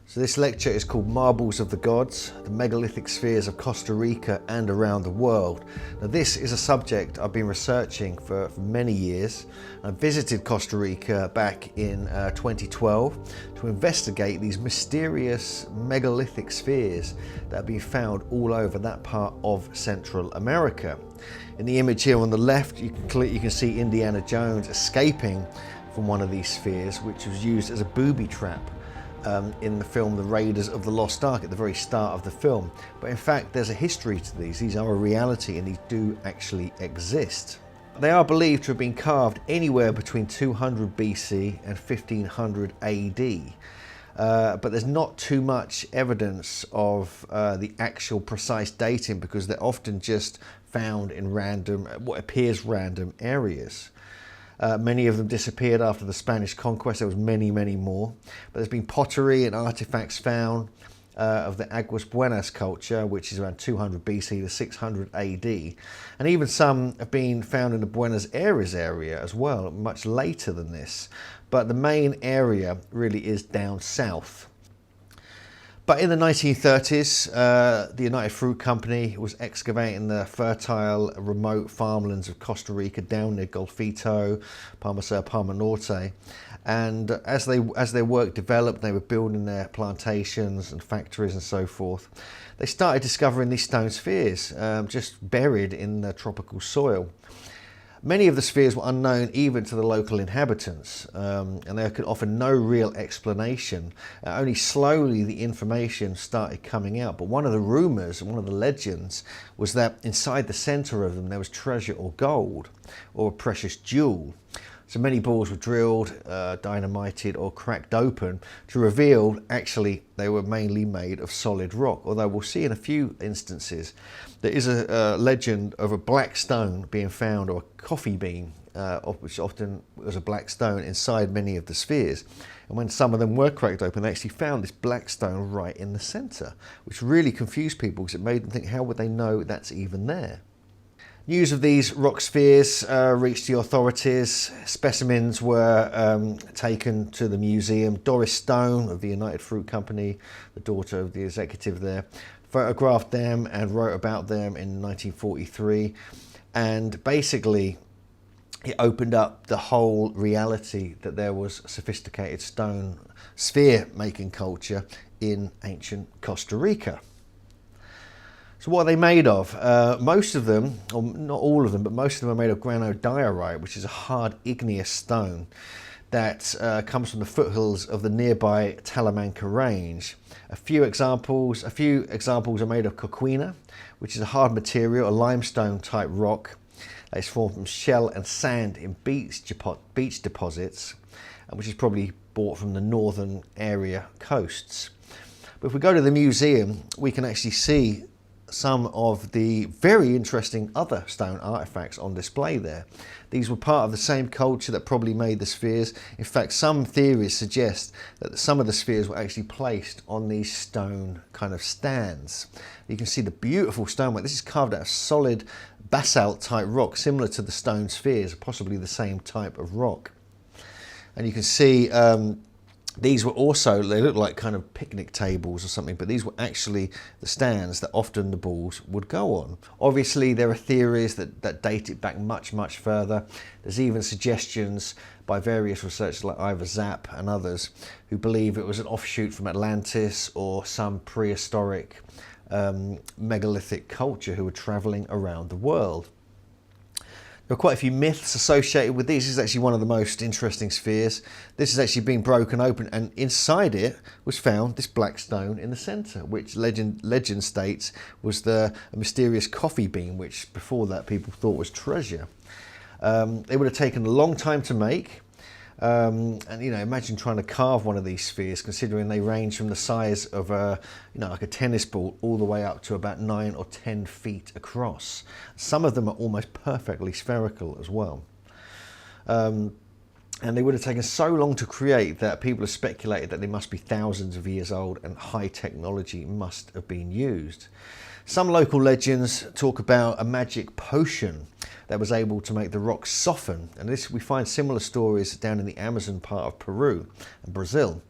So this lecture is called Marbles of the Gods, the Megalithic Spheres of Costa Rica and around the world. Now this is a subject I've been researching for many years. I visited Costa Rica back in 2012 to investigate these mysterious megalithic spheres that have been found all over that part of Central America. In the image here on the left, you can see Indiana Jones escaping from one of these spheres, which was used as a booby trap in the film The Raiders of the Lost Ark at the very start of the film. But in fact, there's a history to these. These are a reality and these do actually exist. They are believed to have been carved anywhere between 200 BC and 1500 AD. But there's not too much evidence of the actual precise dating because they're often just found in random, what appears random areas. Many of them disappeared after the Spanish conquest. There was many more. But there's been pottery and artifacts found of the Aguas Buenas culture, which is around 200 BC to 600 AD. And even some have been found in the Buenos Aires area as well, much later than this. But the main area really is down south. But in the 1930s, the United Fruit Company was excavating the fertile, remote farmlands of Costa Rica down near Golfito, Palmar Norte. And as their work developed, they were building their plantations and factories and so forth. They started discovering these stone spheres, just buried in the tropical soil. Many of the spheres were unknown even to the local inhabitants, and they could offer no real explanation. Only slowly the information started coming out. But one of the rumours, one of the legends, was that inside the centre of them there was treasure or gold, or a precious jewel. So many balls were drilled, dynamited or cracked open to reveal actually they were mainly made of solid rock. Although we'll see in a few instances there is a legend of a black stone being found, or a coffee bean, which often was a black stone inside many of the spheres. And when some of them were cracked open, they actually found this black stone right in the centre, which really confused people because it made them think, how would they know that's even there? News of these rock spheres reached the authorities. Specimens were taken to the museum. Doris Stone of the United Fruit Company, the daughter of the executive there, photographed them and wrote about them in 1943. And basically, it opened up the whole reality that there was sophisticated stone sphere making culture in ancient Costa Rica. So what are they made of? Most of them, or not all of them, but most of them are made of granodiorite, which is a hard igneous stone that comes from the foothills of the nearby Talamanca range. A few examples are made of coquina, which is a hard material, a limestone type rock. It's formed from shell and sand in beach deposits, which is probably brought from the northern area coasts. But if we go to the museum, we can actually see some of the very interesting other stone artifacts on display there. These were part of the same culture that probably made the spheres. In fact, some theories suggest that some of the spheres were actually placed on these stone kind of stands. You can see the beautiful stonework. This is carved out of solid basalt type rock, similar to the stone spheres, possibly the same type of rock. And you can see these were also, they look like kind of picnic tables or something, but these were actually the stands that often the balls would go on. Obviously, there are theories that date it back much further. There's even suggestions by various researchers like Ivor Zapp and others who believe it was an offshoot from Atlantis or some prehistoric megalithic culture who were travelling around the world. There are quite a few myths associated with these. This is actually one of the most interesting spheres. This has actually been broken open, and inside it was found this black stone in the centre, which legend states was a mysterious coffee bean, which before that people thought was treasure. It would have taken a long time to make. And imagine trying to carve one of these spheres, considering they range from the size of like a tennis ball all the way up to about 9 or 10 feet across. Some of them are almost perfectly spherical as well. And they would have taken so long to create that people have speculated that they must be thousands of years old and high technology must have been used. Some local legends talk about a magic potion that was able to make the rocks soften, and we find similar stories down in the Amazon part of Peru and Brazil.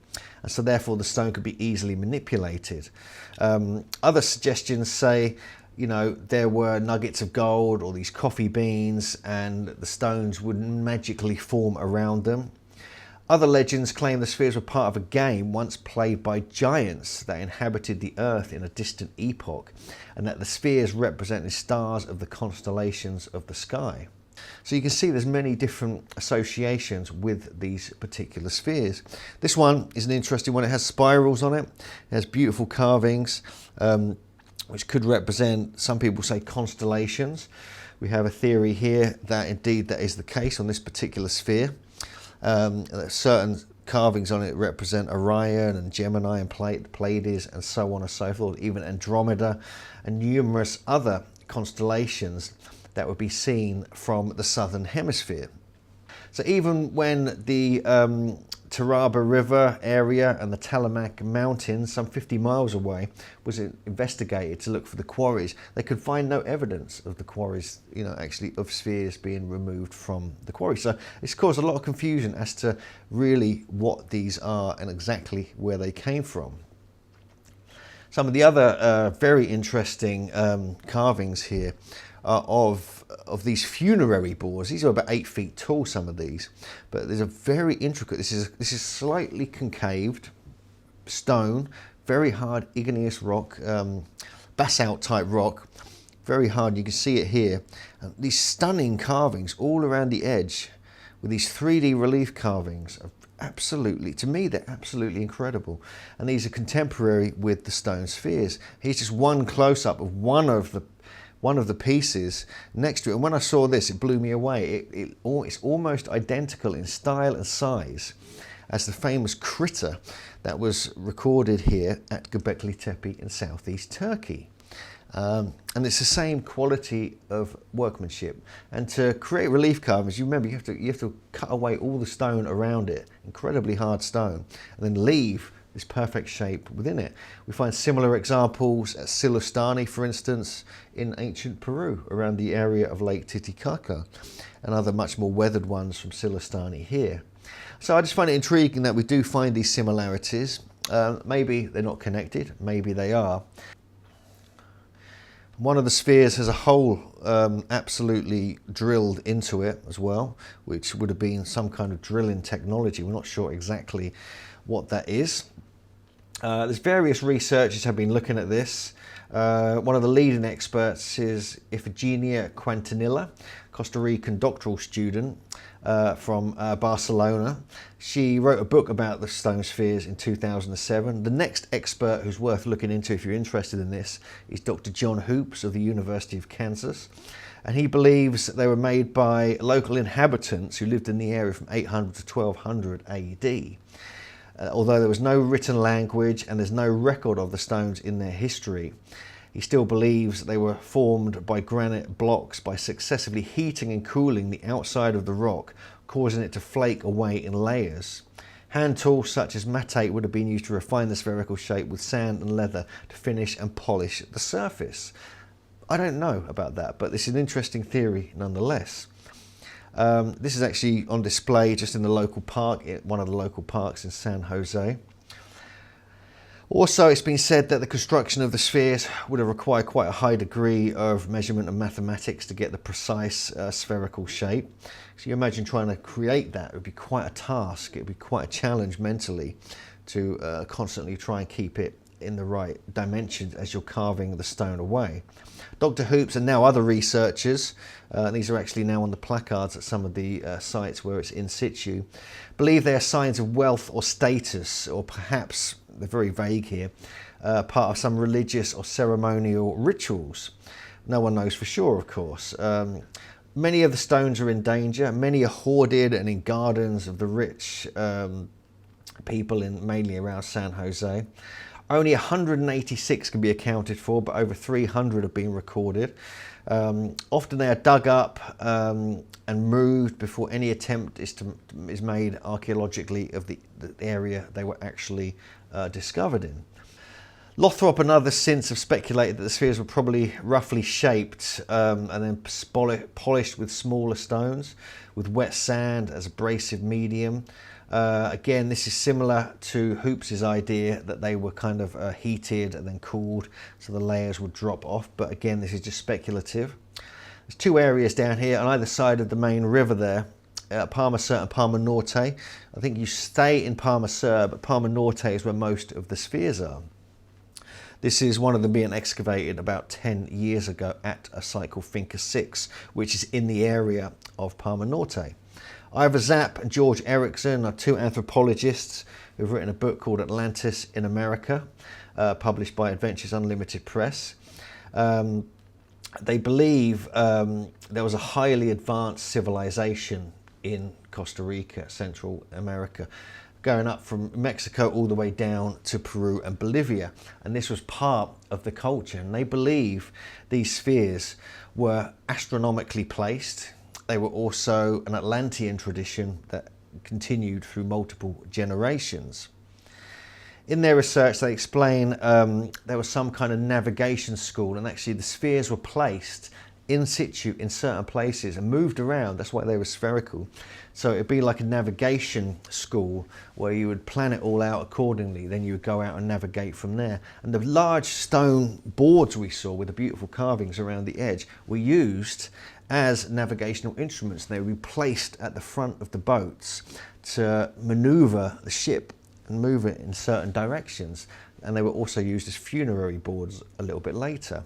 and so therefore the stone could be easily manipulated. Other suggestions say, you know, there were nuggets of gold or these coffee beans, and the stones would magically form around them. Other legends claim the spheres were part of a game once played by giants that inhabited the earth in a distant epoch, and that the spheres represented stars of the constellations of the sky. So you can see there's many different associations with these particular spheres. This one is an interesting one. It has spirals on it. It has beautiful carvings, which could represent, some people say, constellations. We have a theory here that indeed that is the case on this particular sphere. Certain carvings on it represent Orion and Gemini and Pleiades and so on and so forth, even Andromeda and numerous other constellations that would be seen from the southern hemisphere. So even when the Taraba River area and the Talamac Mountains, some 50 miles away, was investigated to look for the quarries, they could find no evidence of the quarries, you know, actually of spheres being removed from the quarry. So it's caused a lot of confusion as to really what these are and exactly where they came from. Some of the other very interesting carvings here are of these funerary boars. These are about 8 feet tall, some of these, but there's a very intricate, this is slightly concaved stone, very hard igneous rock, basalt type rock, very hard. You can see it here. These stunning carvings all around the edge with these 3D relief carvings are absolutely, to me, they're absolutely incredible. And these are contemporary with the stone spheres. Here's just one close-up of one of the pieces next to it, and when I saw this, it blew me away. It's almost identical in style and size as the famous critter that was recorded here at Göbekli Tepe in southeast Turkey. And it's the same quality of workmanship. And to create relief carvings, you remember you have to cut away all the stone around it, incredibly hard stone, and then leave this perfect shape within it. We find similar examples at Silustani, for instance, in ancient Peru, around the area of Lake Titicaca, and other much more weathered ones from Silustani here. So I just find it intriguing that we do find these similarities. Maybe they're not connected, maybe they are. One of the spheres has a hole absolutely drilled into it as well, which would have been some kind of drilling technology. We're not sure exactly what that is. There's various researchers have been looking at this. One of the leading experts is Ifigenia Quintanilla, Costa Rican doctoral student from Barcelona. She wrote a book about the stone spheres in 2007. The next expert who's worth looking into if you're interested in this is Dr. John Hoops of the University of Kansas. And he believes they were made by local inhabitants who lived in the area from 800 to 1200 AD. Although there was no written language and there's no record of the stones in their history, he still believes they were formed by granite blocks by successively heating and cooling the outside of the rock, causing it to flake away in layers. Hand tools such as matate would have been used to refine the spherical shape with sand and leather to finish and polish the surface. I don't know about that, but it's an interesting theory nonetheless. This is actually on display just in the local park, one of the local parks in San Jose. Also, it's been said that the construction of the spheres would have required quite a high degree of measurement and mathematics to get the precise spherical shape. So you imagine trying to create that, it would be quite a task, it would be quite a challenge mentally to constantly try and keep it in the right dimensions as you're carving the stone away. Dr. Hoops and now other researchers, these are actually now on the placards at some of the sites where it's in situ, believe they are signs of wealth or status, or perhaps, they're very vague here, part of some religious or ceremonial rituals. No one knows for sure, of course. Many of the stones are in danger. Many are hoarded and in gardens of the rich people mainly around San Jose. Only 186 can be accounted for, but over 300 have been recorded. Often they are dug up and moved before any attempt is made archaeologically of the area they were actually discovered in. Lothrop and others since have speculated that the spheres were probably roughly shaped and then polished with smaller stones, with wet sand as abrasive medium. Again, this is similar to Hoopes's idea that they were kind of heated and then cooled, so the layers would drop off. But again, this is just speculative. There's two areas down here on either side of the main river there, Palmar Sur and Palmar Norte. I think you stay in Palmar Sur, but Palmar Norte is where most of the spheres are. This is one of them being excavated about 10 years ago at a site called Finca 6, which is in the area of Palmar Norte. Ivor Zapp and George Erickson are two anthropologists who've written a book called Atlantis in America, published by Adventures Unlimited Press. They believe there was a highly advanced civilization in Costa Rica, Central America, going up from Mexico all the way down to Peru and Bolivia. And this was part of the culture. And they believe these spheres were astronomically placed. They were also an Atlantean tradition that continued through multiple generations. In their research, they explain there was some kind of navigation school, and actually the spheres were placed in situ in certain places and moved around. That's why they were spherical. So it'd be like a navigation school where you would plan it all out accordingly. Then you would go out and navigate from there. And the large stone boards we saw with the beautiful carvings around the edge were used as navigational instruments. They would be placed at the front of the boats to maneuver the ship and move it in certain directions. And they were also used as funerary boards a little bit later.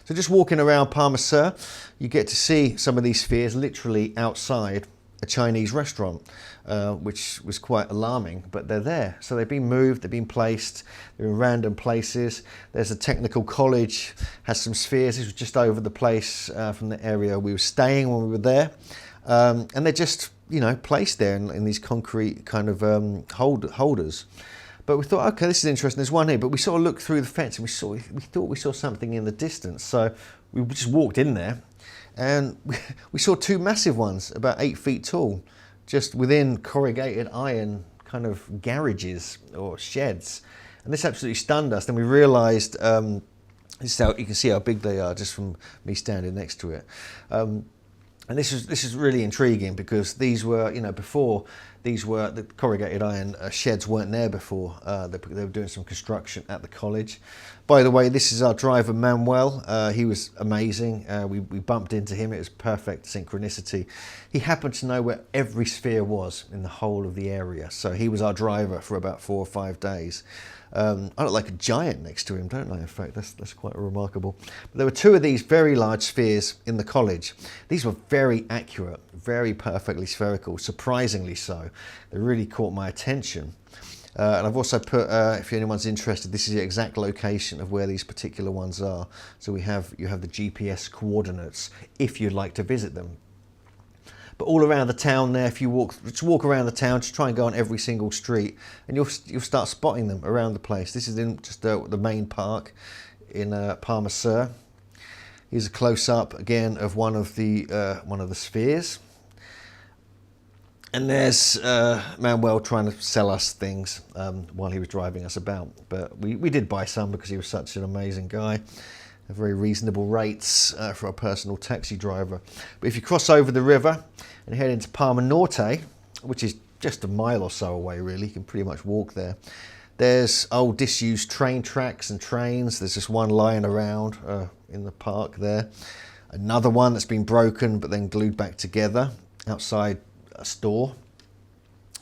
So just walking around Palmar Sur, you get to see some of these spheres literally outside a Chinese restaurant, which was quite alarming, but they're there. So they've been moved, they've been placed, they're in random places. There's a technical college, has some spheres. This was just over the place from the area we were staying when we were there. And they're just, you know, placed there in these concrete kind of holders. But we thought, okay, this is interesting. There's one here, but we sort of looked through the fence and we thought we saw something in the distance. So we just walked in there, and we saw two massive ones, about 8 feet tall, just within corrugated iron kind of garages or sheds. And this absolutely stunned us. Then we realised, this is how you can see how big they are just from me standing next to it. And this is really intriguing because these were, you know, before these were the corrugated iron sheds weren't there before. They were doing some construction at the college. By the way, this is our driver Manuel. He was amazing. We bumped into him. It was perfect synchronicity. He happened to know where every sphere was in the whole of the area. So he was our driver for about 4 or 5 days. I look like a giant next to him, don't I? In fact, that's quite remarkable. But there were two of these very large spheres in the college. These were very accurate, very perfectly spherical, surprisingly so. They really caught my attention. And I've also put, if anyone's interested, this is the exact location of where these particular ones are. So you have the GPS coordinates if you'd like to visit them. But all around the town there, if you walk around the town, just try and go on every single street, and you'll start spotting them around the place. This is in just the main park in Palmar Sur. Here's a close-up again of one of the spheres. And there's Manuel trying to sell us things while he was driving us about. But we did buy some because he was such an amazing guy. Very reasonable rates for a personal taxi driver. But if you cross over the river and head into Palmar Norte, which is just a mile or so away really, you can pretty much walk there. There's old disused train tracks and trains. There's just one lying around in the park there. Another one that's been broken but then glued back together outside a store.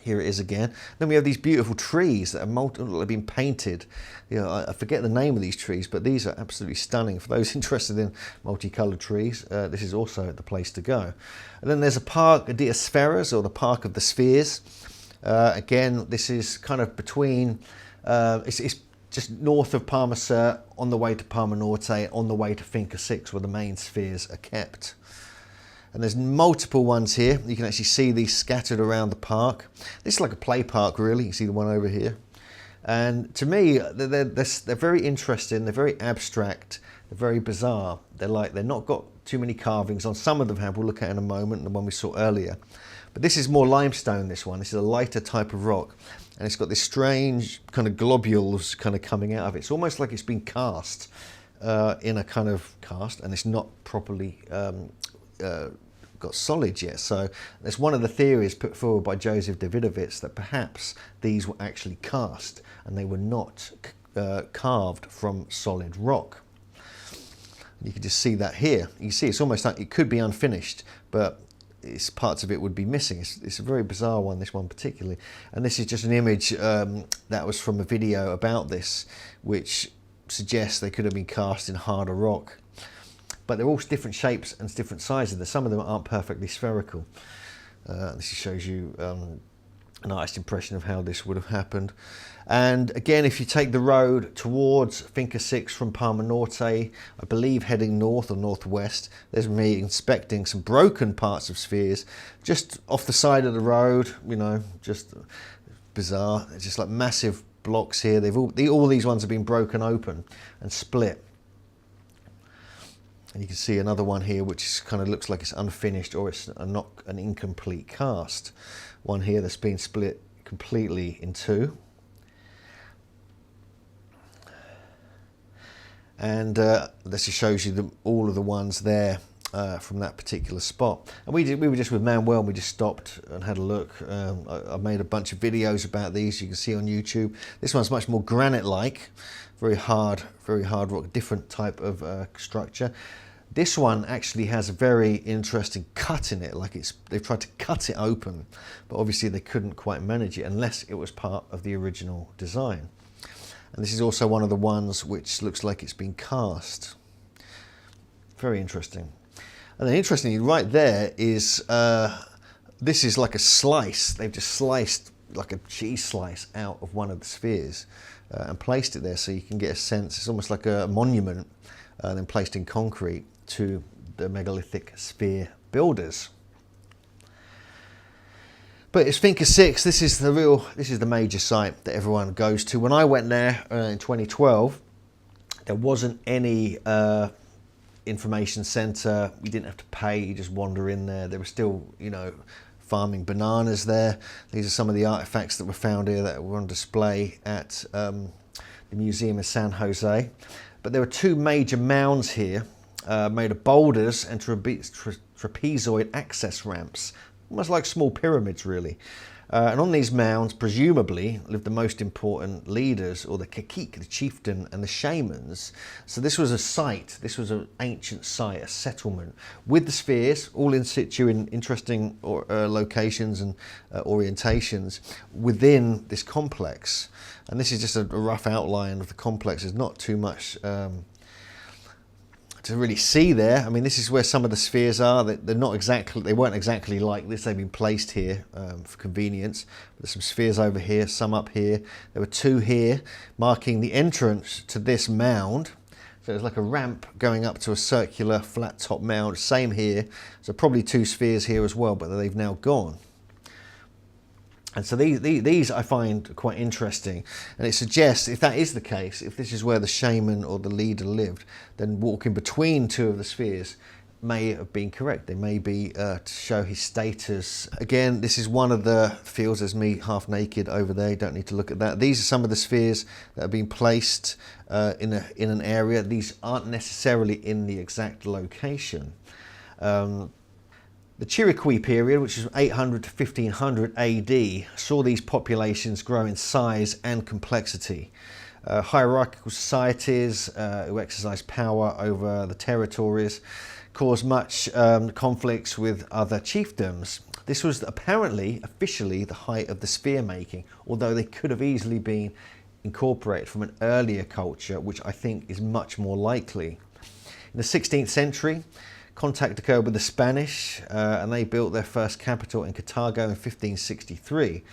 Here it is again. Then we have these beautiful trees that have been painted. You know, I forget the name of these trees, but these are absolutely stunning. For those interested in multicoloured trees, this is also the place to go. And then there's a park, de Esferas, or the Park of the Spheres. Again, this is kind of between, it's just north of Palmar Sur, on the way to Palmar Norte, on the way to Finca 6, where the main spheres are kept. And there's multiple ones here. You can actually see these scattered around the park. This is like a play park, really. You can see the one over here. And to me, they're very interesting. They're very abstract. They're very bizarre. They're not got too many carvings on. Some of them have. We'll look at in a moment, the one we saw earlier. But this is more limestone, this one. This is a lighter type of rock. And it's got this strange kind of globules kind of coming out of it. It's almost like it's been cast in a kind of cast, and it's not properly got solid yet. So that's one of the theories put forward by Joseph Davidovich, that perhaps these were actually cast and they were not carved from solid rock. You can just see that here. You see it's almost like it could be unfinished, but parts of it would be missing. It's a very bizarre one, this one particularly. And this is just an image that was from a video about this, which suggests they could have been cast in harder rock. But they're all different shapes and different sizes. Some of them aren't perfectly spherical. This shows you an artist's impression of how this would have happened. And again, if you take the road towards Finca 6 from Palmar Norte, I believe heading north or northwest, there's me inspecting some broken parts of spheres just off the side of the road, you know, just bizarre. It's just like massive blocks here. All these ones have been broken open and split. And you can see another one here which kind of looks like it's unfinished, or it's not an incomplete cast. One here that's been split completely in two. And this just shows you all of the ones there from that particular spot. And we were just with Manuel, and we just stopped and had a look. I made a bunch of videos about these, you can see on YouTube. This one's much more granite-like, very hard rock, different type of structure. This one actually has a very interesting cut in it, like they've tried to cut it open, but obviously they couldn't quite manage it unless it was part of the original design. And this is also one of the ones which looks like it's been cast. Very interesting. And then interestingly, right there is, this is like a slice. They've just sliced like a cheese slice out of one of the spheres and placed it there, so you can get a sense. It's almost like a monument then placed in concrete to the megalithic sphere builders. But it's Finca 6. This is the major site that everyone goes to. When I went there in 2012, there wasn't any information centre. You didn't have to pay. You just wander in there. There were still, you know, farming bananas there. These are some of the artifacts that were found here that were on display at the museum in San Jose. But there were two major mounds here made of boulders and trapezoid access ramps. Almost like small pyramids, really. And on these mounds, presumably, lived the most important leaders, or the cacique, the chieftain, and the shamans. So this was a site, this was an ancient site, a settlement, with the spheres, all in situ in interesting locations and orientations within this complex. And this is just a rough outline of the complex. There's not too much to really see there. I mean, this is where some of the spheres are. They weren't exactly like this. They've been placed here for convenience. There's some spheres over here, some up here. There were two here marking the entrance to this mound. So there's like a ramp going up to a circular flat top mound. Same here. So probably two spheres here as well, but they've now gone. And so these I find quite interesting, and it suggests, if that is the case, if this is where the shaman or the leader lived, then walking between two of the spheres may have been correct. They may be to show his status. Again, this is one of the fields. There's me half naked over there. You don't need to look at that. These are some of the spheres that have been placed in an area. These aren't necessarily in the exact location. The Chiriqui period, which is 800 to 1500 AD, saw these populations grow in size and complexity. Hierarchical societies who exercised power over the territories caused much conflicts with other chiefdoms. This was apparently, officially, the height of the sphere making, although they could have easily been incorporated from an earlier culture, which I think is much more likely. In the 16th century, contact occurred with the Spanish, and they built their first capital in Cartago in 1563.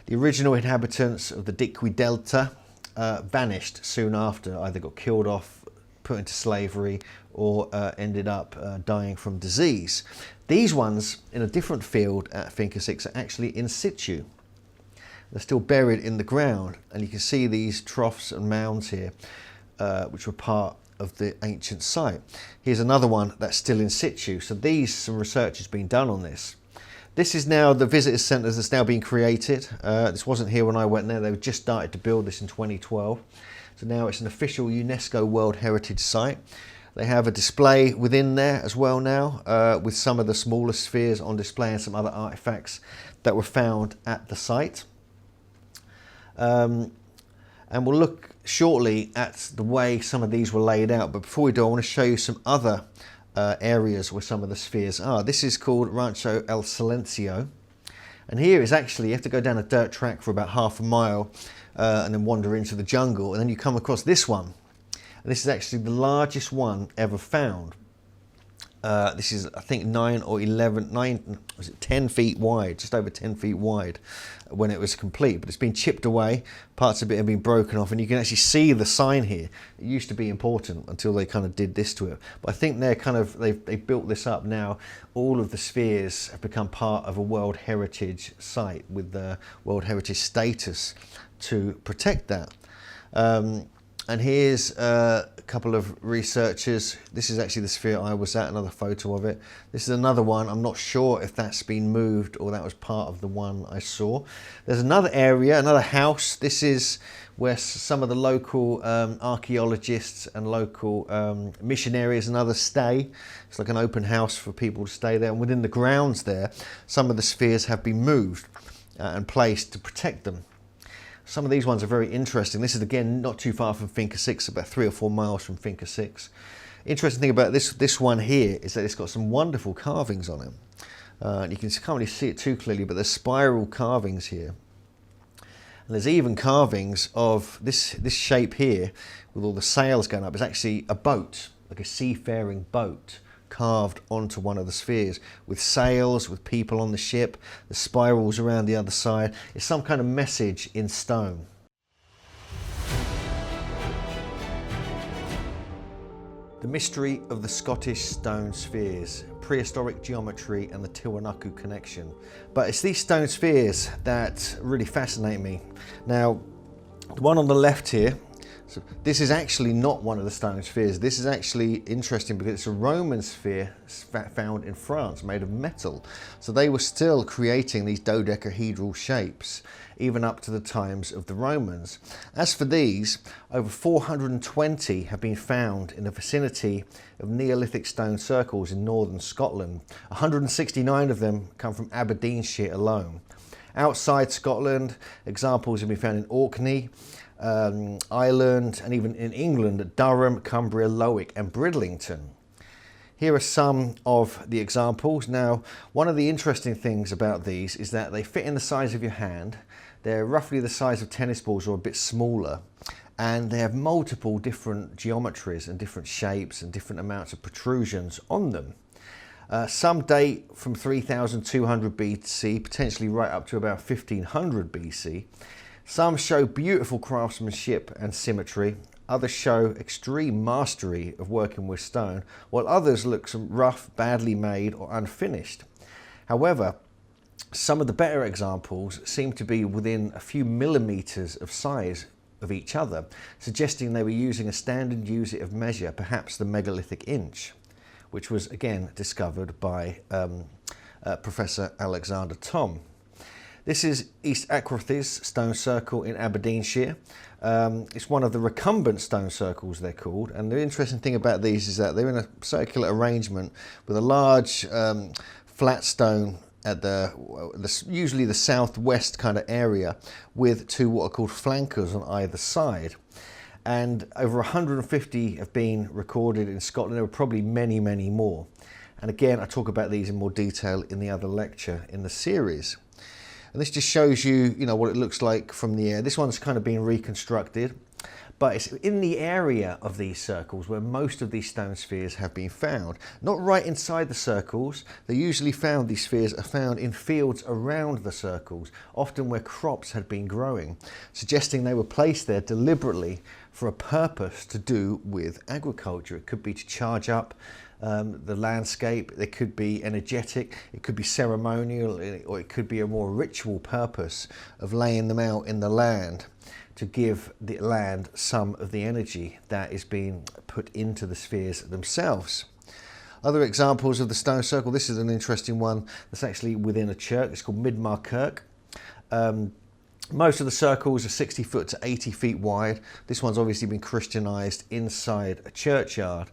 The original inhabitants of the Diqui Delta vanished soon after, either got killed off, put into slavery, or ended up dying from disease. These ones in a different field at Finca 6 are actually in situ. They're still buried in the ground, and you can see these troughs and mounds here, which were part of the ancient site. Here's another one that's still in situ. So some research has been done on this. This is now the visitors centre that's now being created. This wasn't here when I went there. They just started to build this in 2012. So now it's an official UNESCO World Heritage Site. They have a display within there as well now, with some of the smaller spheres on display and some other artifacts that were found at the site. And we'll look shortly at the way some of these were laid out. But before we do, I want to show you some other areas where some of the spheres are. This is called Rancho El Silencio. And here is actually, you have to go down a dirt track for about half a mile and then wander into the jungle. And then you come across this one. And this is actually the largest one ever found. This is, I think, 10 feet wide, just over 10 feet wide when it was complete. But it's been chipped away, parts of it have been broken off, and you can actually see the sign here. It used to be important until they kind of did this to it. But I think they've built this up now. All of the spheres have become part of a World Heritage site with the World Heritage status to protect that. And here's a couple of researchers. This is actually the sphere I was at, another photo of it. This is another one. I'm not sure if that's been moved or that was part of the one I saw. There's another area, another house. This is where some of the local archaeologists and local missionaries and others stay. It's like an open house for people to stay there. And within the grounds there, some of the spheres have been moved and placed to protect them. Some of these ones are very interesting. This is, again, not too far from Finca 6, about 3 or 4 miles from Finca 6. Interesting thing about this one here is that it's got some wonderful carvings on it. You can't really see it too clearly, but there's spiral carvings here. And there's even carvings of this shape here with all the sails going up. It's actually a boat, like a seafaring boat, carved onto one of the spheres with sails, with people on the ship, the spirals around the other side. It's some kind of message in stone. The mystery of the Scottish stone spheres, prehistoric geometry and the Tiwanaku connection. But it's these stone spheres that really fascinate me. Now, the one on the left here, so this is actually not one of the stone spheres. This is actually interesting because it's a Roman sphere found in France, made of metal. So they were still creating these dodecahedral shapes, even up to the times of the Romans. As for these, over 420 have been found in the vicinity of Neolithic stone circles in northern Scotland. 169 of them come from Aberdeenshire alone. Outside Scotland, examples have been found in Orkney, Ireland, and even in England at Durham, Cumbria, Lowick and Bridlington. Here are some of the examples. Now, one of the interesting things about these is that they fit in the size of your hand. They're roughly the size of tennis balls or a bit smaller, and they have multiple different geometries and different shapes and different amounts of protrusions on them. Some date from 3200 BC, potentially right up to about 1500 BC. Some show beautiful craftsmanship and symmetry. Others show extreme mastery of working with stone, while others look some rough, badly made or unfinished. However, some of the better examples seem to be within a few millimeters of size of each other, suggesting they were using a standard unit of measure, perhaps the megalithic inch, which was again discovered by Professor Alexander Thom. This is East Ackworthy's stone circle in Aberdeenshire. It's one of the recumbent stone circles, they're called, and the interesting thing about these is that they're in a circular arrangement with a large flat stone at usually the southwest kind of area, with two what are called flankers on either side. And over 150 have been recorded in Scotland. There were probably many, many more. And again, I talk about these in more detail in the other lecture in the series. And this just shows you, what it looks like from the air. This one's kind of been reconstructed, but it's in the area of these circles where most of these stone spheres have been found. Not right inside the circles. These spheres are found in fields around the circles, often where crops had been growing, suggesting they were placed there deliberately for a purpose to do with agriculture. It could be to charge up the landscape, it could be energetic, it could be ceremonial, or it could be a more ritual purpose of laying them out in the land to give the land some of the energy that is being put into the spheres themselves. Other examples of the stone circle, this is an interesting one that's actually within a church. It's called Midmar Kirk. Most of the circles are 60 foot to 80 feet wide. This one's obviously been Christianized inside a churchyard.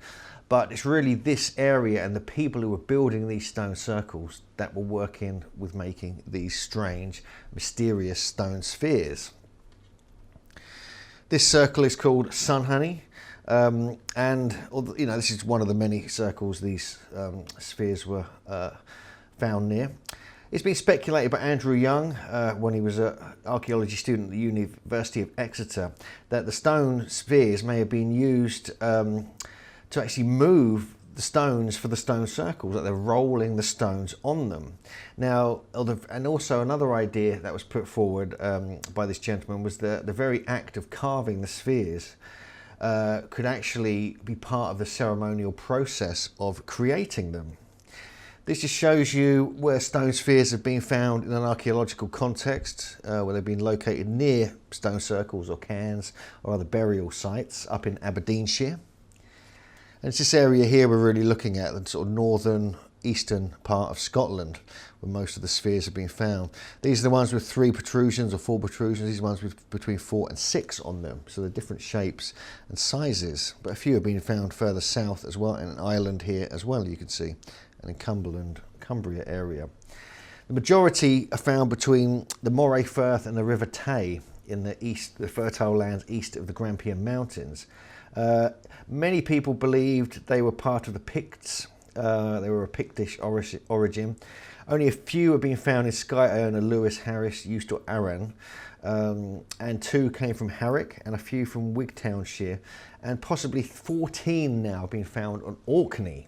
But it's really this area and the people who were building these stone circles that were working with making these strange, mysterious stone spheres. This circle is called Sun Honey, and this is one of the many circles these spheres were found near. It's been speculated by Andrew Young, when he was an archaeology student at the University of Exeter, that the stone spheres may have been used to actually move the stones for the stone circles, that they're rolling the stones on them. Now, and also another idea that was put forward by this gentleman was that the very act of carving the spheres could actually be part of the ceremonial process of creating them. This just shows you where stone spheres have been found in an archaeological context, where they've been located near stone circles or cairns or other burial sites up in Aberdeenshire. And it's this area here we're really looking at, the sort of northern eastern part of Scotland, where most of the spheres have been found. These are the ones with 3 protrusions or 4 protrusions. These are ones with between 4 and 6 on them, so they're different shapes and sizes. But a few have been found further south as well, in an island here as well, you can see, and in Cumberland, Cumbria area. The majority are found between the Moray Firth and the River Tay in the east, the fertile lands east of the Grampian Mountains. Many people believed they were part of the Picts. They were a Pictish origin. Only a few have been found in Skye-Erna, Lewis, Harris, Euston, Arran, and 2 came from Harwich and a few from Wigtownshire, and possibly 14 now have been found on Orkney,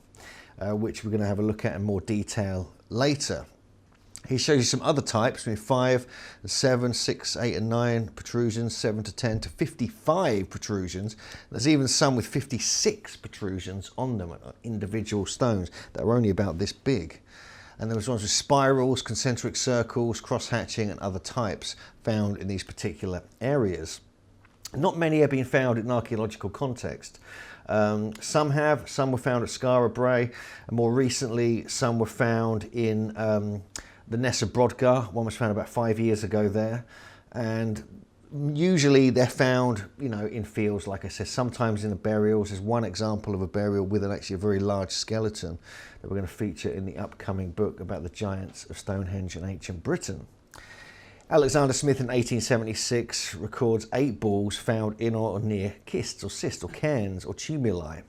which we're going to have a look at in more detail later. He shows you some other types between 5 and 7, 6, 8 and 9 protrusions, 7 to 10 to 55 protrusions. There's even some with 56 protrusions on them, individual stones that are only about this big. And there was ones with spirals, concentric circles, cross-hatching and other types found in these particular areas. Not many have been found in an archaeological context. Some were found at Skara Brae, and more recently some were found in the Ness of Brodgar. One was found about 5 years ago there, and usually they're found, in fields, like I said, sometimes in the burials. There's one example of a burial with actually a very large skeleton that we're going to feature in the upcoming book about the giants of Stonehenge in ancient Britain. Alexander Smith in 1876 records 8 balls found in or near kists or cysts or cairns or tumuli.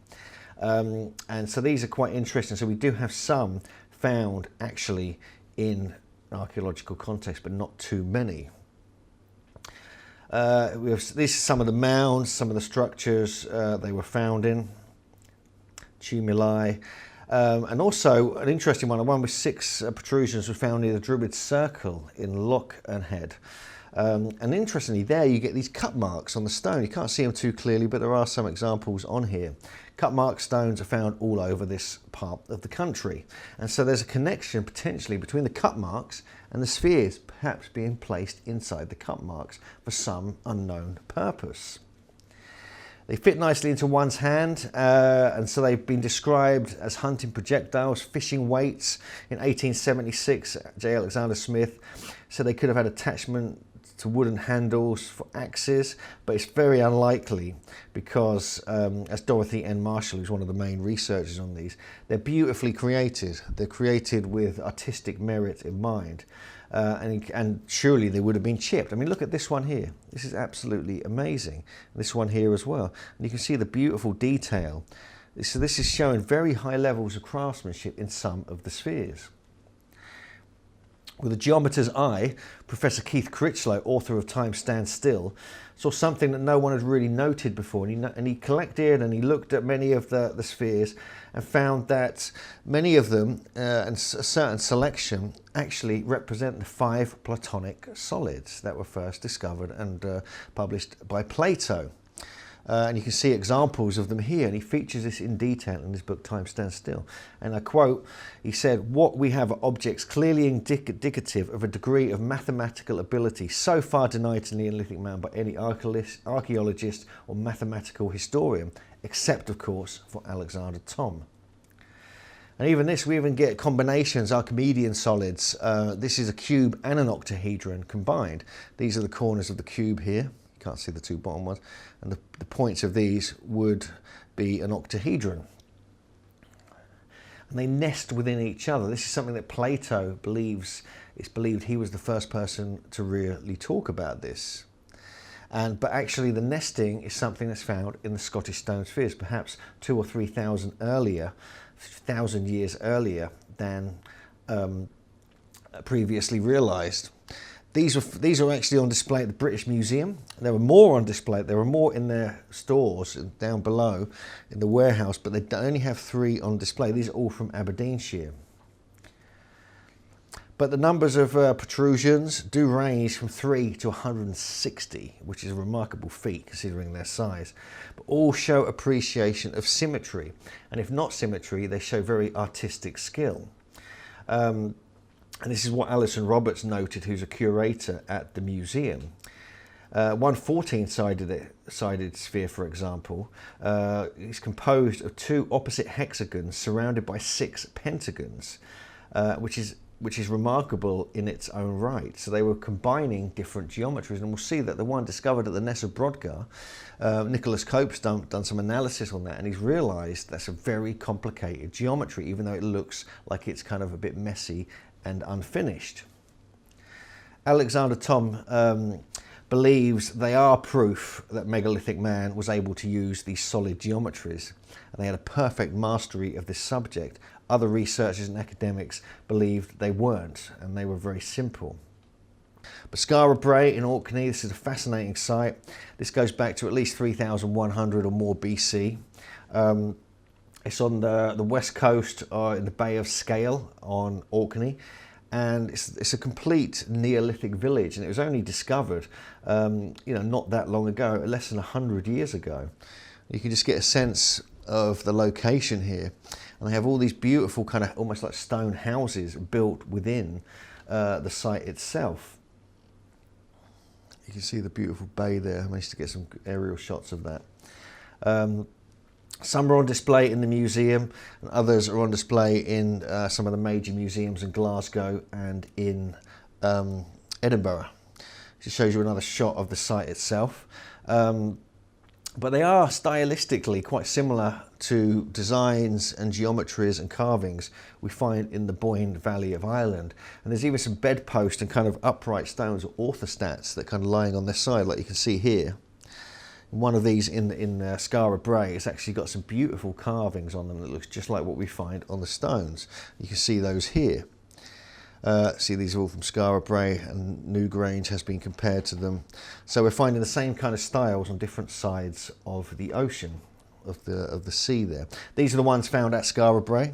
And so these are quite interesting. So we do have some found actually in an archaeological context, but not too many. These are some of the mounds, some of the structures they were found in, tumuli. And also an interesting one with 6 protrusions was found near the Druid Circle in Loch and Head. And interestingly, there you get these cut marks on the stone. You can't see them too clearly, but there are some examples on here. Cut mark stones are found all over this part of the country. And so there's a connection potentially between the cut marks and the spheres perhaps being placed inside the cut marks for some unknown purpose. They fit nicely into one's hand, and so they've been described as hunting projectiles, fishing weights. In 1876, J. Alexander Smith said they could have had attachment to wooden handles for axes, but it's very unlikely because, as Dorothy N. Marshall, who's one of the main researchers on these, they're beautifully created. They're created with artistic merit in mind. And surely they would have been chipped. I mean, look at this one here. This is absolutely amazing. This one here as well. And you can see the beautiful detail. So this is showing very high levels of craftsmanship in some of the spheres. With a geometer's eye, Professor Keith Critchlow, author of Time Stands Still, saw something that no one had really noted before. And he collected and he looked at many of the spheres and found that many of them, and a certain selection, actually represent the 5 Platonic solids that were first discovered and published by Plato. And you can see examples of them here, and he features this in detail in his book Time Stands Still. And I quote, he said, "What we have are objects clearly indicative of a degree of mathematical ability so far denied to Neolithic man by any archaeologist or mathematical historian, except of course for Alexander Thom." And even this, we even get combinations, Archimedean solids. This is a cube and an octahedron combined. These are the corners of the cube here. Can't see the 2 bottom ones, and the points of these would be an octahedron. and they nest within each other. This is something that Plato believes. It's believed he was the first person to really talk about this. But actually the nesting is something that's found in the Scottish stone spheres, perhaps 2,000 or 3,000 years earlier than previously realised. These are actually on display at the British Museum. There were more on display. There were more in their stores down below in the warehouse, but they only have 3 on display. These are all from Aberdeenshire. But the numbers of protrusions do range from 3 to 160, which is a remarkable feat considering their size. But all show appreciation of symmetry. And if not symmetry, they show very artistic skill. And this is what Alison Roberts noted, who's a curator at the museum. One 14-sided sphere, for example, is composed of 2 opposite hexagons surrounded by 6 pentagons, which is remarkable in its own right. So they were combining different geometries, and we'll see that the one discovered at the Ness of Brodgar, Nicholas Cope's done some analysis on that, and he's realised that's a very complicated geometry, even though it looks like it's kind of a bit messy and unfinished. Alexander Thom believes they are proof that megalithic man was able to use these solid geometries, and they had a perfect mastery of this subject. Other researchers and academics believed they weren't, and they were very simple. But Skara Brae in Orkney, this is a fascinating site. This goes back to at least 3,100 or more BC. It's on the west coast in the Bay of Scale on Orkney, and it's a complete Neolithic village, and it was only discovered not that long ago, less than 100 years ago. You can just get a sense of the location here, and they have all these beautiful kind of almost like stone houses built within the site itself. You can see the beautiful bay there. I managed to get some aerial shots of that. Some are on display in the museum, and others are on display in some of the major museums in Glasgow and in Edinburgh. It shows you another shot of the site itself. But they are stylistically quite similar to designs and geometries and carvings we find in the Boyne Valley of Ireland. And there's even some bedpost and kind of upright stones or orthostats that are kind of lying on their side, like you can see here. One of these in Skara Brae, it's actually got some beautiful carvings on them that looks just like what we find on the stones. You can see those here. See, these are all from Skara Brae, and Newgrange has been compared to them. So we're finding the same kind of styles on different sides of the ocean, of the sea there. These are the ones found at Skara Brae.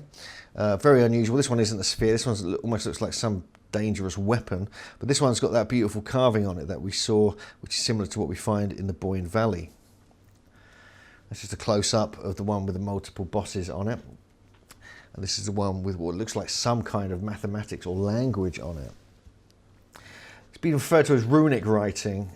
Very unusual. This one isn't a sphere. This one almost looks like some dangerous weapon, but this one's got that beautiful carving on it that we saw, which is similar to what we find in the Boyne Valley. That's just a close-up of the one with the multiple bosses on it. And this is the one with what looks like some kind of mathematics or language on it. It's been referred to as runic writing,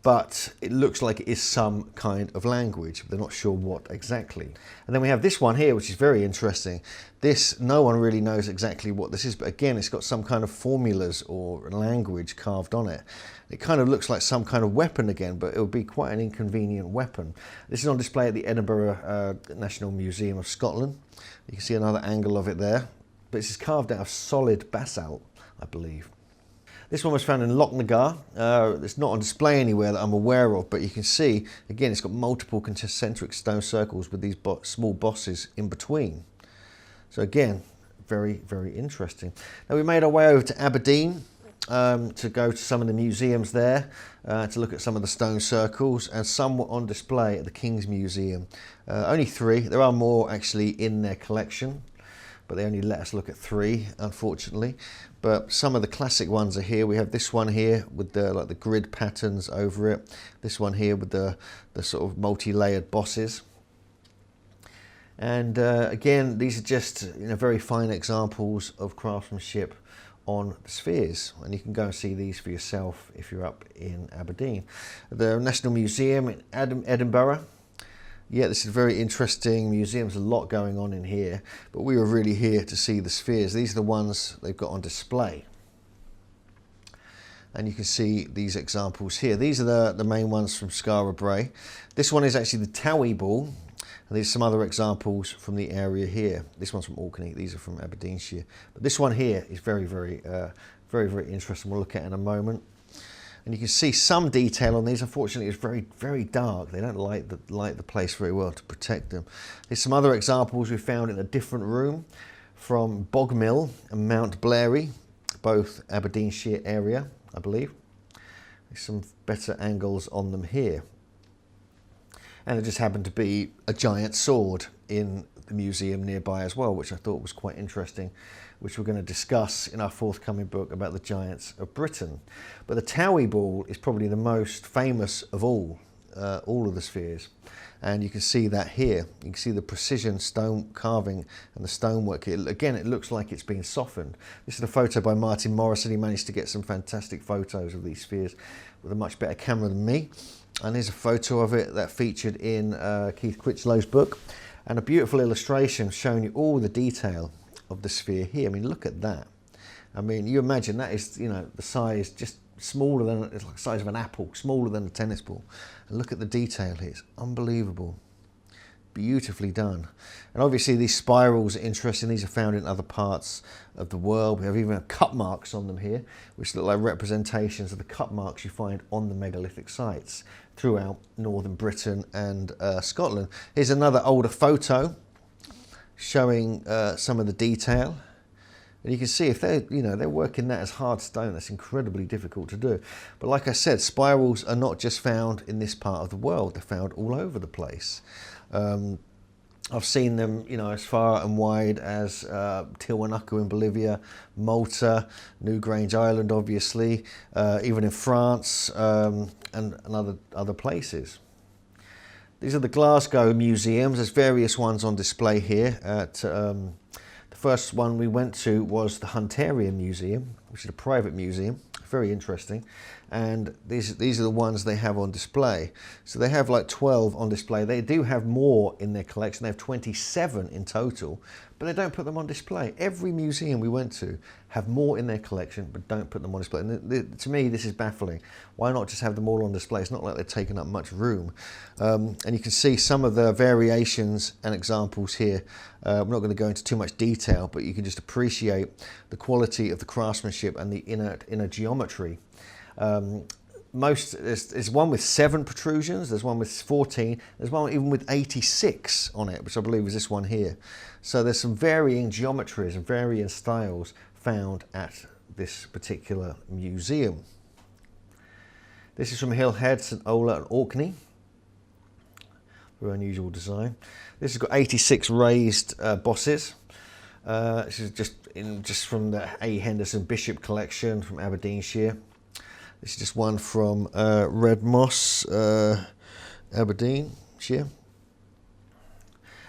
but it looks like it is some kind of language. They're not sure what exactly. And then we have this one here, which is very interesting. This, no one really knows exactly what this is, but again, it's got some kind of formulas or language carved on it. It kind of looks like some kind of weapon again, but it would be quite an inconvenient weapon. This is on display at the Edinburgh National Museum of Scotland. You can see another angle of it there, but this is carved out of solid basalt, I believe. This one was found in Lochnagar. It's not on display anywhere that I'm aware of, but you can see, again, it's got multiple concentric stone circles with these small bosses in between. So again, very, very interesting. Now we made our way over to Aberdeen to go to some of the museums there, to look at some of the stone circles, and some were on display at the King's Museum. Only 3. There are more actually in their collection, but they only let us look at 3, unfortunately. But some of the classic ones are here. We have this one here with the grid patterns over it. This one here with the sort of multi-layered bosses. And again, these are just very fine examples of craftsmanship on the spheres, and you can go and see these for yourself if you're up in Aberdeen. The National Museum in Edinburgh. Yeah, this is a very interesting museum. There's a lot going on in here, but we were really here to see the spheres. These are the ones they've got on display. And you can see these examples here. These are the main ones from Skara Brae. This one is actually the Towie ball. And there's some other examples from the area here. This one's from Orkney, these are from Aberdeenshire. But this one here is very, very interesting. We'll look at it in a moment. And you can see some detail on these. Unfortunately, it's very, very dark. They don't light the place very well to protect them. There's some other examples we found in a different room from Bogmill and Mount Blairy, both Aberdeenshire area, I believe. There's some better angles on them here. And there just happened to be a giant sword in the museum nearby as well, which I thought was quite interesting, which we're going to discuss in our forthcoming book about the giants of Britain. But the Towie ball is probably the most famous of all of the spheres. And you can see that here. You can see the precision stone carving and the stonework. Again, it looks like it's been softened. This is a photo by Martin Morrison. He managed to get some fantastic photos of these spheres with a much better camera than me. And here's a photo of it that featured in Keith Critchlow's book. And a beautiful illustration showing you all the detail of the sphere here. I mean, look at that. I mean, you imagine that is, you know, the size just smaller than, it's like the size of an apple, smaller than a tennis ball. And look at the detail here, it's unbelievable. Beautifully done. And obviously these spirals are interesting. These are found in other parts of the world. We have even cut marks on them here, which look like representations of the cut marks you find on the megalithic sites throughout northern Britain and Scotland. Here's another older photo showing some of the detail. And you can see if they're, you know, they're working that as hard stone, that's incredibly difficult to do. But like I said, spirals are not just found in this part of the world, they're found all over the place. I've seen them, you know, as far and wide as Tiwanaku in Bolivia, Malta, Newgrange Island, obviously, even in France and other places. These are the Glasgow museums. There's various ones on display here. The first one we went to was the Hunterian Museum, which is a private museum. Very interesting. And these are the ones they have on display. So they have like 12 on display. They do have more in their collection. They have 27 in total, but they don't put them on display. Every museum we went to have more in their collection, but don't put them on display. And to me, this is baffling. Why not just have them all on display? It's not like they're taking up much room. And you can see some of the variations and examples here. I'm not going to go into too much detail, but you can just appreciate the quality of the craftsmanship and the inner geometry. There's one with 7 protrusions, there's one with 14, there's one even with 86 on it, which I believe is this one here. So there's some varying geometries and varying styles found at this particular museum. This is from Hill Head, St Ola and Orkney. Very unusual design. This has got 86 raised bosses. This is just from the A. Henderson Bishop collection from Aberdeenshire. This is just one from Red Moss, Aberdeenshire.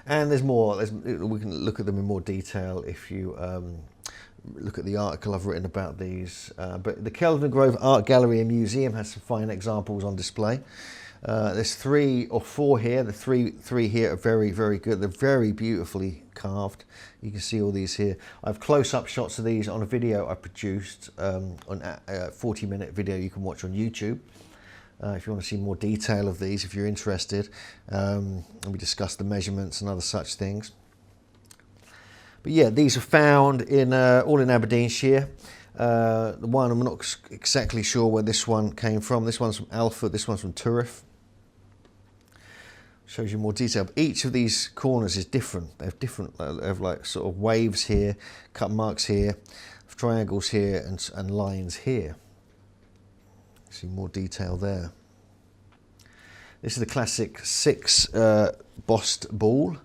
And there's more. We can look at them in more detail if you look at the article I've written about these. But the Kelvin Grove Art Gallery and Museum has some fine examples on display. There's 3 or 4 here. The three here are very, very good. They're very beautifully carved. You can see all these here. I have close-up shots of these on a video I produced, on a 40-minute video you can watch on YouTube. If you want to see more detail of these, if you're interested. And we discuss the measurements and other such things. But yeah, these are found in all in Aberdeenshire. The one, I'm not exactly sure where this one came from. This one's from Alford, this one's from Turriff. Shows you more detail. But each of these corners is different. They have different, they have like sort of waves here, cut marks here, triangles here, and lines here. See more detail there. This is the classic 6 bossed ball.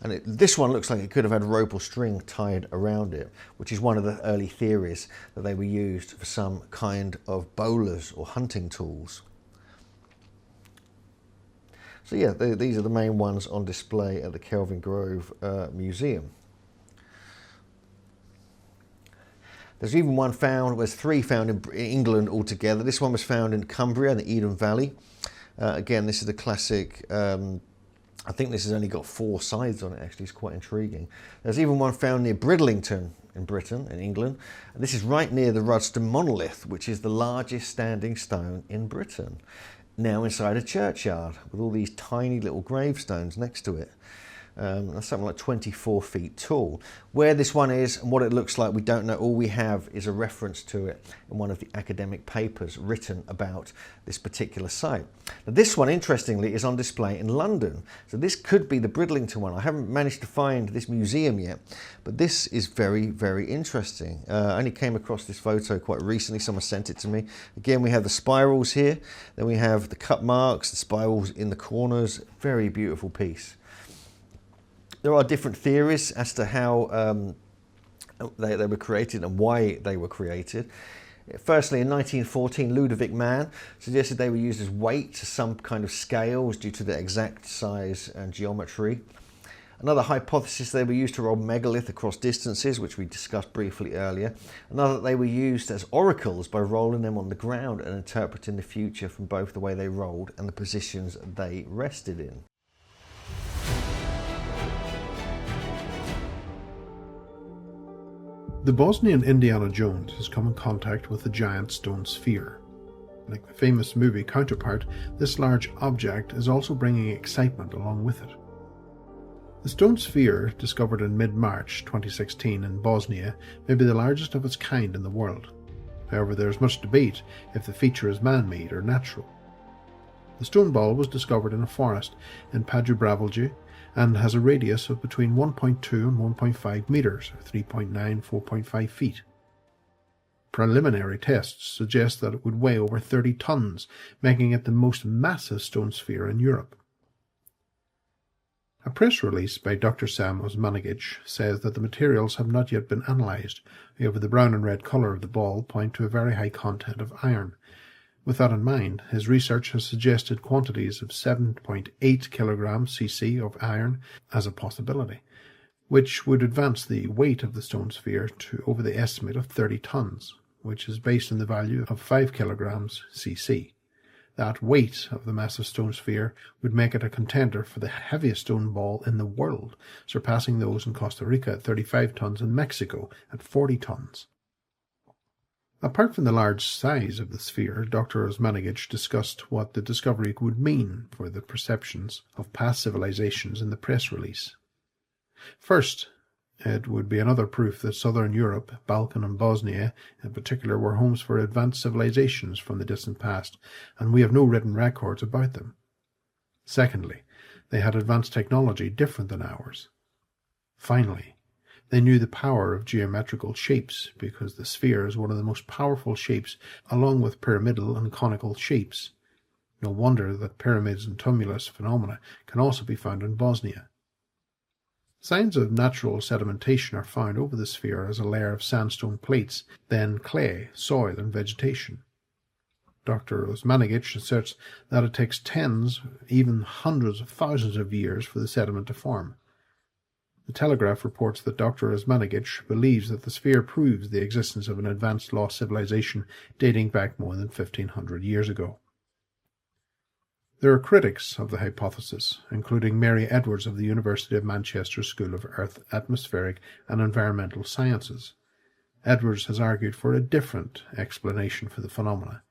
And this one looks like it could have had a rope or string tied around it, which is one of the early theories that they were used for some kind of bowlers or hunting tools. So yeah, these are the main ones on display at the Kelvin Grove Museum. There's even one found, there's 3 found in England altogether. This one was found in Cumbria in the Eden Valley. Again, this is the classic, I think this has only got 4 sides on it actually, it's quite intriguing. There's even one found near Bridlington in Britain, in England. And this is right near the Rudston Monolith, which is the largest standing stone in Britain. now inside a churchyard with all these tiny little gravestones next to it. That's something like 24 feet tall. Where this one is and what it looks like, we don't know. All we have is a reference to it in one of the academic papers written about this particular site. Now, this one, interestingly, is on display in London. So this could be the Bridlington one. I haven't managed to find this museum yet, but this is very, very interesting. I only came across this photo quite recently. Someone sent it to me. Again, we have the spirals here. Then we have the cut marks, the spirals in the corners. Very beautiful piece. There are different theories as to how they were created and why they were created. Firstly, in 1914, Ludovic Mann suggested they were used as weight to some kind of scales due to their exact size and geometry. Another hypothesis, they were used to roll megalith across distances, which we discussed briefly earlier. Another, that they were used as oracles by rolling them on the ground and interpreting the future from both the way they rolled and the positions they rested in. The Bosnian Indiana Jones has come in contact with the giant stone sphere. Like the famous movie counterpart, this large object is also bringing excitement along with it. The stone sphere, discovered in mid-March 2016 in Bosnia, may be the largest of its kind in the world. However, there is much debate if the feature is man-made or natural. The stone ball was discovered in a forest in Pajubravalje, and has a radius of between 1.2 and 1.5 meters, or 3.9–4.5 feet. Preliminary tests suggest that it would weigh over 30 tons, making it the most massive stone sphere in Europe. A press release by Dr. Sam Osmanagic says that the materials have not yet been analysed. However, the brown and red colour of the ball point to a very high content of iron. With that in mind, his research has suggested quantities of 7.8 kilograms cc of iron as a possibility, which would advance the weight of the stone sphere to over the estimate of 30 tons, which is based on the value of 5 kilograms cc. That weight of the massive stone sphere would make it a contender for the heaviest stone ball in the world, surpassing those in Costa Rica at 35 tons and Mexico at 40 tons. Apart from the large size of the sphere, Dr. Osmanagic discussed what the discovery would mean for the perceptions of past civilizations in the press release. First, it would be another proof that southern Europe, Balkan and Bosnia in particular, were homes for advanced civilizations from the distant past, and we have no written records about them. Secondly, they had advanced technology different than ours. Finally, they knew the power of geometrical shapes, because the sphere is one of the most powerful shapes, along with pyramidal and conical shapes. No wonder that pyramids and tumulus phenomena can also be found in Bosnia. Signs of natural sedimentation are found over the sphere as a layer of sandstone plates, then clay, soil and vegetation. Dr. Osmanagic asserts that it takes tens, even hundreds of thousands of years for the sediment to form. The Telegraph reports that Dr. Osmanagic believes that the sphere proves the existence of an advanced lost civilization dating back more than 1,500 years ago. There are critics of the hypothesis, including Mary Edwards of the University of Manchester School of Earth, Atmospheric and Environmental Sciences. Edwards has argued for a different explanation for the phenomena.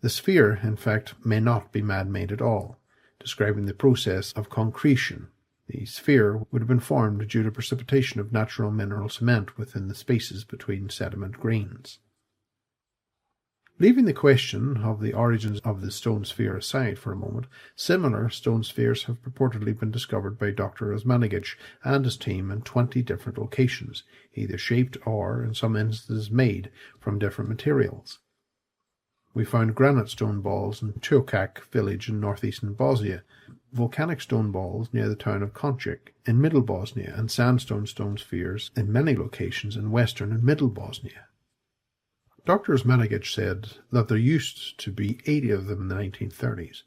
The sphere, in fact, may not be man-made at all, describing the process of concretion. The sphere would have been formed due to precipitation of natural mineral cement within the spaces between sediment grains. Leaving the question of the origins of the stone sphere aside for a moment, similar stone spheres have purportedly been discovered by Dr. Osmanagic and his team in 20 different locations, either shaped or, in some instances, made from different materials. We found granite stone balls in Čokac village in northeastern Bosnia, volcanic stone balls near the town of Konjic in middle Bosnia, and sandstone stone spheres in many locations in western and middle Bosnia. Dr. Osmanagic said that there used to be 80 of them in the 1930s.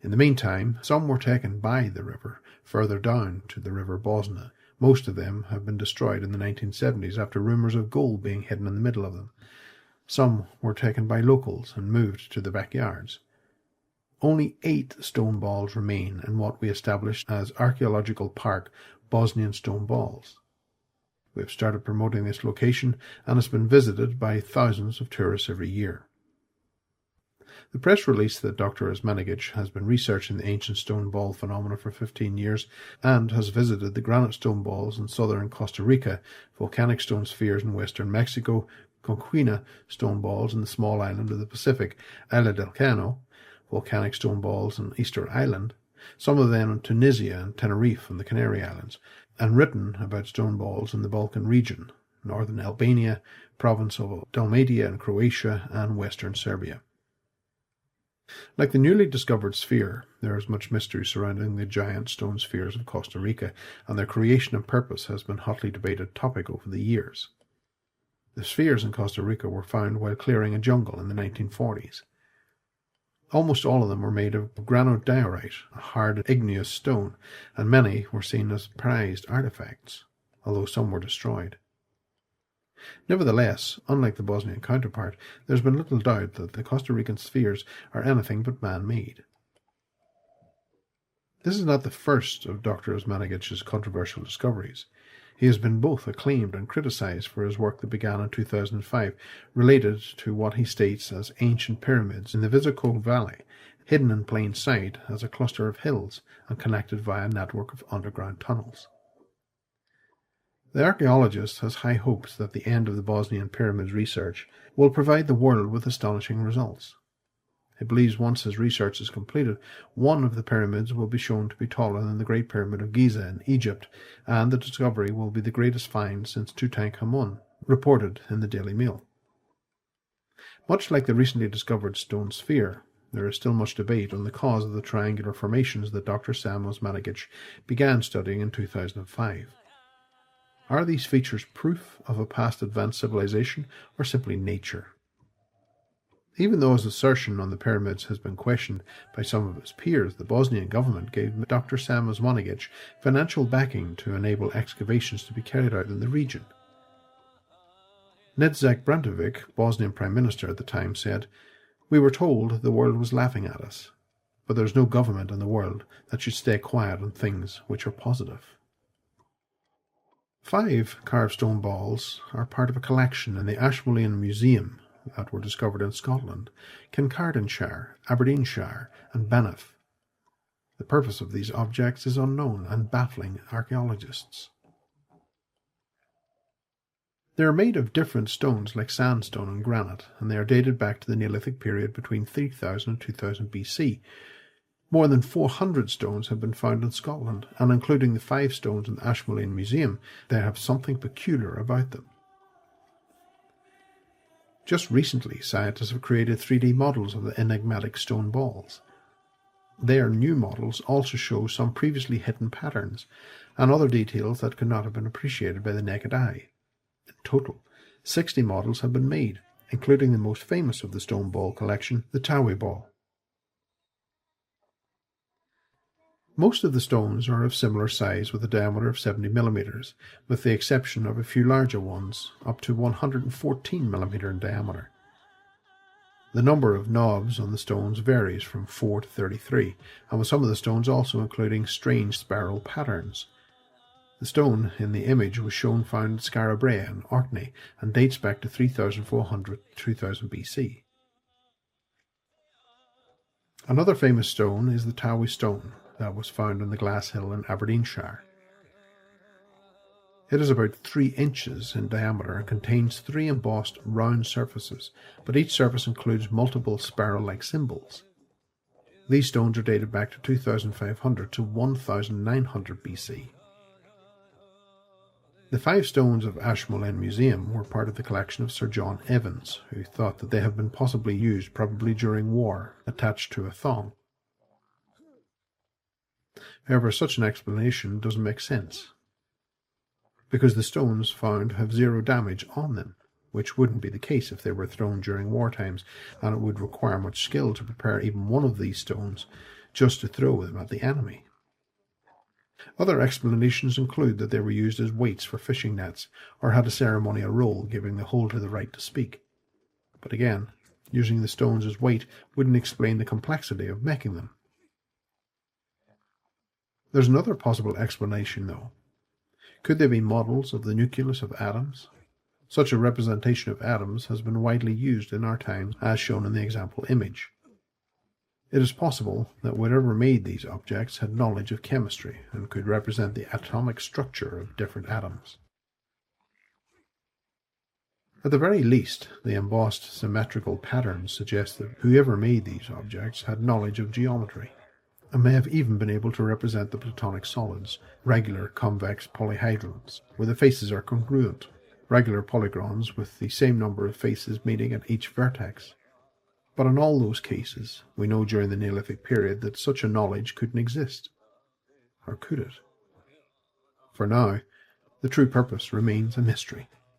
In the meantime, some were taken by the river, further down to the river Bosna. Most of them have been destroyed in the 1970s after rumours of gold being hidden in the middle of them. Some were taken by locals and moved to the backyards. Only 8 stone balls remain in what we established as Archaeological Park Bosnian Stone Balls. We have started promoting this location, and it's been visited by thousands of tourists every year. The press released that Dr. Osmanagich has been researching the ancient stone ball phenomena for 15 years and has visited the granite stone balls in southern Costa Rica, volcanic stone spheres in western Mexico, Conquina stone balls in the small island of the Pacific, Isla del Cano, volcanic stone balls in Easter Island, some of them in Tunisia and Tenerife on the Canary Islands, and written about stone balls in the Balkan region, northern Albania, province of Dalmatia in Croatia, and western Serbia. Like the newly discovered sphere, there is much mystery surrounding the giant stone spheres of Costa Rica, and their creation and purpose has been a hotly debated topic over the years. The spheres in Costa Rica were found while clearing a jungle in the 1940s. Almost all of them were made of granodiorite, a hard igneous stone, and many were seen as prized artifacts, although some were destroyed. Nevertheless, unlike the Bosnian counterpart, there has been little doubt that the Costa Rican spheres are anything but man-made. This is not the first of Dr. Osmanagich's controversial discoveries. He has been both acclaimed and criticized for his work that began in 2005, related to what he states as ancient pyramids in the Vizcocha Valley, hidden in plain sight as a cluster of hills and connected via a network of underground tunnels. The archaeologist has high hopes that the end of the Bosnian pyramids research will provide the world with astonishing results. He believes once his research is completed, one of the pyramids will be shown to be taller than the Great Pyramid of Giza in Egypt, and the discovery will be the greatest find since Tutankhamun, reported in the Daily Mail. Much like the recently discovered stone sphere, there is still much debate on the cause of the triangular formations that Dr. Sam Osmanagich began studying in 2005. Are these features proof of a past advanced civilization, or simply nature? Even though his assertion on the pyramids has been questioned by some of his peers, the Bosnian government gave Dr. Sam Osmanagich financial backing to enable excavations to be carried out in the region. Nedzak Brantovic, Bosnian Prime Minister at the time, said, "We were told the world was laughing at us, but there is no government in the world that should stay quiet on things which are positive." 5 carved stone balls are part of a collection in the Ashmolean Museum that were discovered in Scotland, Kincardineshire, Aberdeenshire, and Banff. The purpose of these objects is unknown and baffling archaeologists. They are made of different stones like sandstone and granite, and they are dated back to the Neolithic period between 3000 and 2000 BC. More than 400 stones have been found in Scotland, and including the 5 stones in the Ashmolean Museum, they have something peculiar about them. Just recently, scientists have created 3D models of the enigmatic stone balls. Their new models also show some previously hidden patterns, and other details that could not have been appreciated by the naked eye. In total, 60 models have been made, including the most famous of the stone ball collection, the Tawi ball. Most of the stones are of similar size with a diameter of 70 millimeters, with the exception of a few larger ones, up to 114 millimeter in diameter. The number of knobs on the stones varies from 4 to 33, and with some of the stones also including strange spiral patterns. The stone in the image was shown found at Scarabrea in Orkney and dates back to 3400 to 2000 BC. Another famous stone is the Tawi stone that was found on the Glass Hill in Aberdeenshire. It is about 3 inches in diameter and contains 3 embossed round surfaces, but each surface includes multiple spiral-like symbols. These stones are dated back to 2500 to 1900 BC. The 5 stones of Ashmolean Museum were part of the collection of Sir John Evans, who thought that they have been possibly used, probably during war, attached to a thong. However, such an explanation doesn't make sense, because the stones found have 0 damage on them, which wouldn't be the case if they were thrown during war times, and it would require much skill to prepare even one of these stones just to throw them at the enemy. Other explanations include that they were used as weights for fishing nets, or had a ceremonial role giving the holder the right to speak. But again, using the stones as weight wouldn't explain the complexity of making them. There's another possible explanation, though. Could they be models of the nucleus of atoms? Such a representation of atoms has been widely used in our times, as shown in the example image. It is possible that whatever made these objects had knowledge of chemistry and could represent the atomic structure of different atoms. At the very least, the embossed symmetrical patterns suggest that whoever made these objects had knowledge of geometry, and may have even been able to represent the platonic solids, regular convex polyhedrons, where the faces are congruent, regular polygons with the same number of faces meeting at each vertex. But in all those cases, we know during the Neolithic period that such a knowledge couldn't exist. Or could it? For now, the true purpose remains a mystery.